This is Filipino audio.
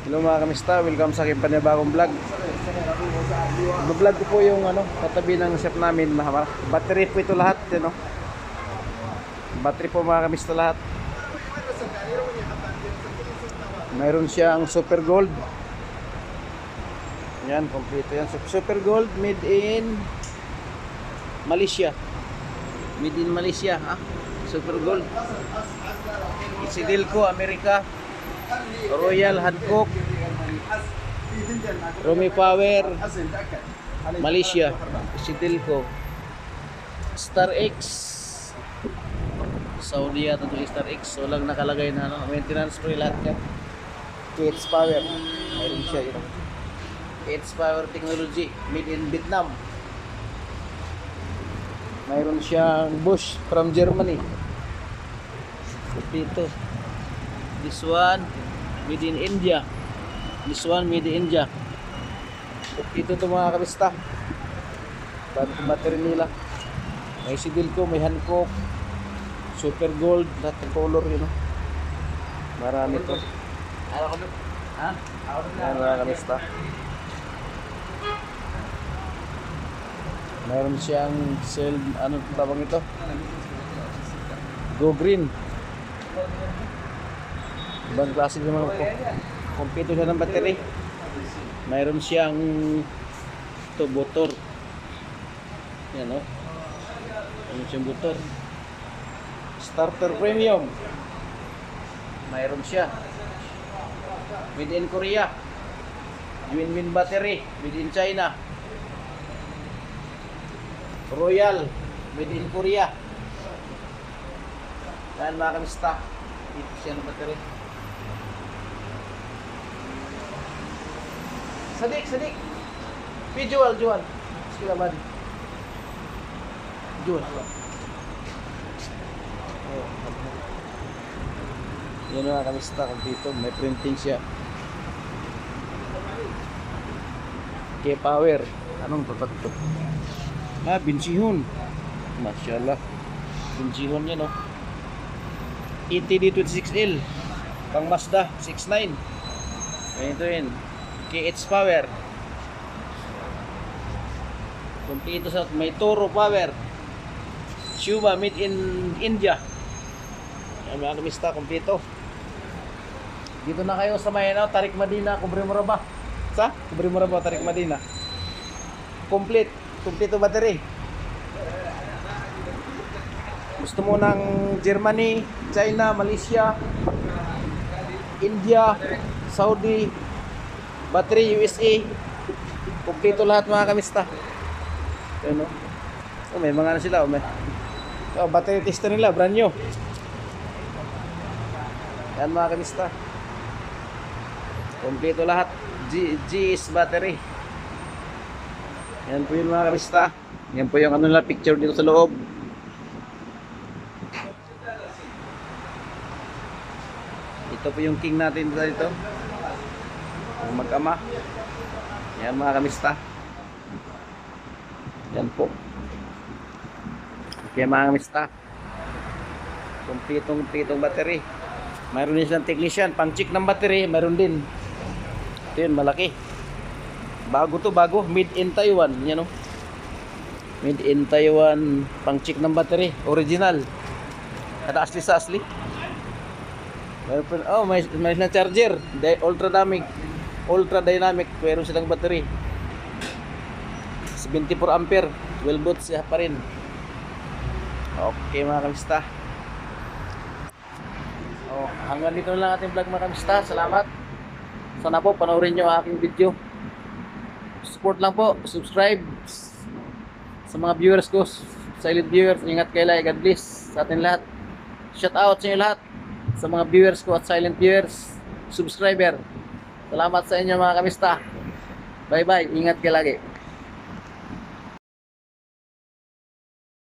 Hello mga kamista, welcome sa aking panibagong vlog. Vlog ko po yung katabi ng shop namin. Battery po ito lahat, battery po mga kamista lahat. Mayroon siyang super gold. Yan, kompleto yan. Super gold made in Malaysia. Made in Malaysia, ha? Super gold. Isidilco, Amerika. Royal Hancock, Rumi Power, Malaysia, Isidilco, Star X, Saudi yata ito Star X. So lang nakalagay na maintenance free lahat yan. KH Power, mayroon siya yun. KH Power Technology, made in Vietnam. Mayroon siyang Bosch from Germany. Ito. This one made in India. This one made in India. Ito to mga kamista. Battery nila. May Isidilco, may Hancock, Super Gold, lahat ng color yun. Marami to. Ayan mga kamista. Mayroon siyang cell, ano tawag ito? Go Green. Ibang klase naman po. Kompleto siya ng battery. Mayroon siyang ito, motor. Yan o. Mayroon siyang motor. Starter premium. Mayroon siya. Made in Korea. Win-win battery. Made in China. Royal. Made in Korea. Yan mga kamista. Ito siya ng battery. Sadik. Jual. Sila man. Jual. Yan mga kamista kung dito. May printing siya. K-Power. Anong tatak ito? Binsihon. Masyaallah. Binsihon yan, ETD26L. Pang Mazda 69. Ito yun. KH Power. Kompleto sa may Toro Power. Shuma made in India. Yan mga kamista, kompleto. Dito na kayo sa may Tarik Madina, Kubre Muraba. Sa Kubre Muraba, Tarik Madina. Kompleto battery. Gusto mo ng Germany, China, Malaysia, India, Saudi, battery USA, kompleto lahat mga kamista. Ano? May mga sila, may battery tester nila, brand new. Yan mga kamista. Kompleto lahat. GS battery. Yan po yun mga kamista. Yan po yung picture dito sa loob. Ito po yung king natin dito. Yung mag-ama. Yan mga kamista. Yan po. Okay mga kamista. Kompletong battery. Mayroon din silang technician. Pang check ng battery, mayroon din. Ito yun, malaki. Bago. Made in Taiwan. Yan o. Made in Taiwan. Pang check ng battery. Original. Kada asli sa asli. May na charger. Ultra dynamic. Mayroon silang battery. 24 ampere. 12 volts siya pa rin. Okay mga kamista. Hanggang dito na lang ating vlog mga kamista. Salamat. Sana po panoorin nyo aking video. Support lang po. Subscribe. Sa mga viewers ko, silent viewers, ingat kayo lang. God bless sa atin lahat. Shout out sa inyo lahat. Sa mga viewers ko at silent viewers, subscriber. Salamat sa inyo mga kamista. Bye bye. Ingat kayo lagi.